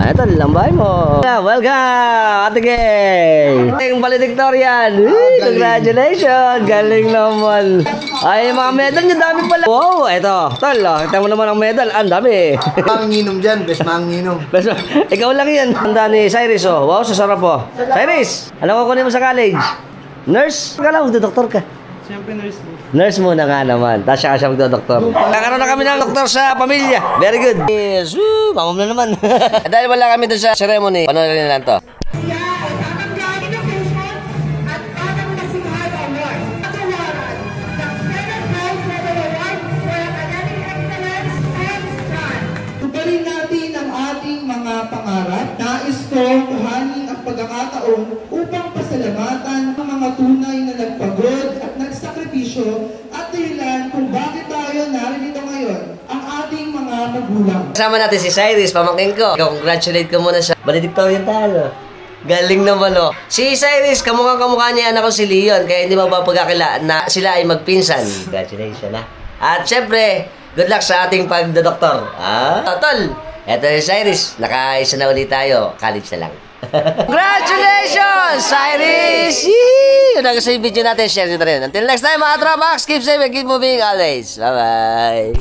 Ito, lambay mo. Welcome, Ate Gay. Ang valedictorian. Congratulations. Galing naman. Ay, mga medal niya, dami pala. Wow, ito. Tol, kita mo naman ang medal. Ang dami. Manginginom dyan, best manginginom. Ikaw lang yan. Handa ni Cyrus, oh. Wow, sasarap, oh. Cyrus, ano ko kunin mo sa college? Nurse? Kala mo, doktor ka. Siyempre nurse mo. Nurse muna nga naman. Tapos siya magdodoktor. Nakaroon na kami ng doktor sa pamilya. Very good. Yes, woo, mamam na naman. Dahil wala kami doon sa ceremony, panoorin na lang to. Tuparin natin ang ating mga pangarap. Nais ko kuhanin ang pagkakataon upang pasalamatan ang mga tunay na nagpagod at nagsakripisyo at dahilan kung bakit tayo narito ngayon, ang ating mga magulang. Kasama natin si Cyrus, pamangkin ko. Congratulate ko muna sa valedictorian talo. Galing naman, oh. Si Cyrus, kamukha niya anak ko si Leon, kaya hindi mapapagkakila na sila ay magpinsan. Congratulations, ha. At syempre, good luck sa ating pagdodoktor. Tol, eto si Cyrus, nakaisa na ulit tayo. College na lang. Congratulations, Cyrus! Yee! Kung nagustuhan yung video natin, share nyo na rin. Until next time, mga Trapax, keep safe and keep moving always. Bye-bye!